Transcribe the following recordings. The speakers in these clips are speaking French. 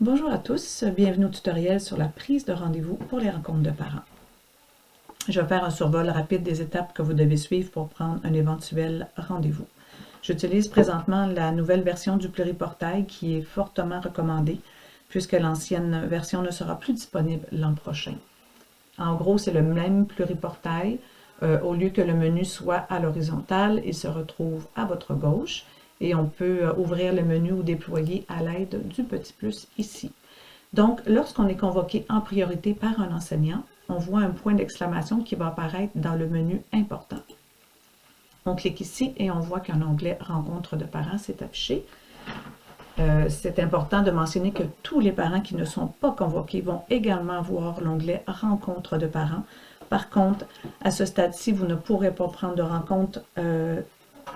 Bonjour à tous, bienvenue au tutoriel sur la prise de rendez-vous pour les rencontres de parents. Je vais faire un survol rapide des étapes que vous devez suivre pour prendre un éventuel rendez-vous. J'utilise présentement la nouvelle version du pluriportail qui est fortement recommandée puisque l'ancienne version ne sera plus disponible l'an prochain. En gros, c'est le même pluriportail. Au lieu que le menu soit à l'horizontale, il se retrouve à votre gauche et on peut ouvrir le menu ou déployer à l'aide du petit plus ici. Donc, lorsqu'on est convoqué en priorité par un enseignant, on voit un point d'exclamation qui va apparaître dans le menu important. On clique ici et on voit qu'un onglet Rencontre de parents s'est affiché. C'est important de mentionner que tous les parents qui ne sont pas convoqués vont également voir l'onglet Rencontre de parents. Par contre, à ce stade-ci, vous ne pourrez pas prendre de rencontre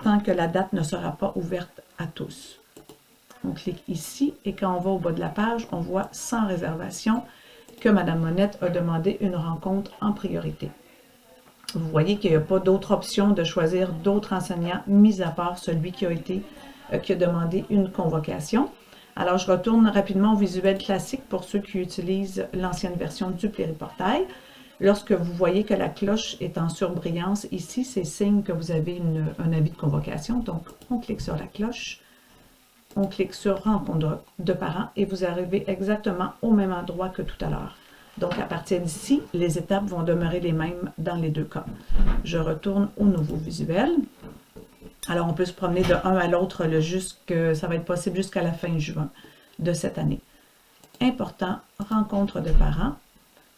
tant que la date ne sera pas ouverte à tous. On clique ici et quand on va au bas de la page, on voit sans réservation que Mme Monette a demandé une rencontre en priorité. Vous voyez qu'il n'y a pas d'autre option de choisir d'autres enseignants, mis à part celui qui a demandé une convocation. Alors, je retourne rapidement au visuel classique pour ceux qui utilisent l'ancienne version du pluriportail. Lorsque vous voyez que la cloche est en surbrillance ici, c'est signe que vous avez un avis de convocation. Donc, on clique sur la cloche, on clique sur Rencontre de parents et vous arrivez exactement au même endroit que tout à l'heure. Donc, à partir d'ici, les étapes vont demeurer les mêmes dans les deux cas. Je retourne au nouveau visuel. Alors, on peut se promener de un à l'autre, ça va être possible jusqu'à la fin juin de cette année. Important, rencontre de parents.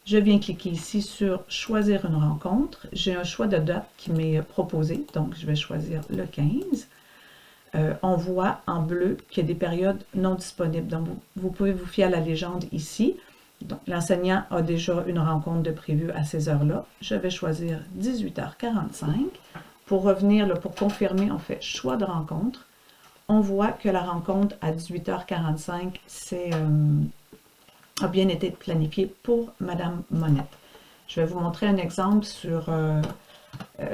Je viens cliquer ici sur Choisir une rencontre. J'ai un choix de date qui m'est proposé, donc je vais choisir le 15. On voit en bleu qu'il y a des périodes non disponibles. Donc, vous pouvez vous fier à la légende ici. Donc, l'enseignant a déjà une rencontre de prévue à ces heures-là. Je vais choisir 18h45. Pour revenir, pour confirmer, on fait choix de rencontre. On voit que la rencontre à 18h45 a bien été planifiée pour Mme Monette. Je vais vous montrer un exemple sur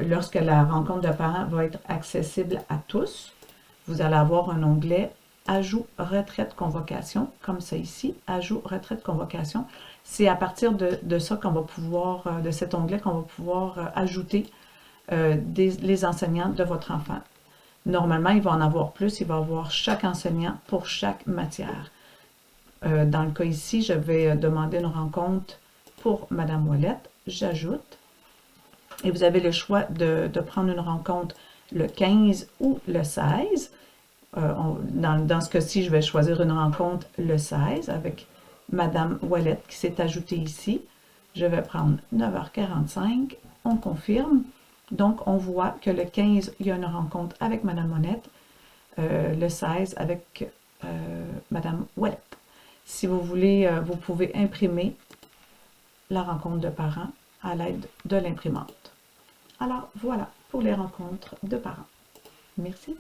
lorsque la rencontre de parents va être accessible à tous. Vous allez avoir un onglet Ajout retraite convocation, comme ça ici, Ajout retraite convocation. C'est à partir de ça qu'on va pouvoir, de cet onglet qu'on va pouvoir ajouter les enseignants de votre enfant. Normalement, il va en avoir plus, il va avoir chaque enseignant pour chaque matière. Dans le cas ici, je vais demander une rencontre pour Mme Ouellette. J'ajoute. Et vous avez le choix de prendre une rencontre le 15 ou le 16. Dans ce cas-ci, je vais choisir une rencontre le 16 avec Mme Ouellette qui s'est ajoutée ici. Je vais prendre 9h45. On confirme. Donc, on voit que le 15, il y a une rencontre avec Mme Monette. Le 16 avec Mme Ouellette. Si vous voulez, vous pouvez imprimer la rencontre de parents à l'aide de l'imprimante. Alors, voilà pour les rencontres de parents. Merci.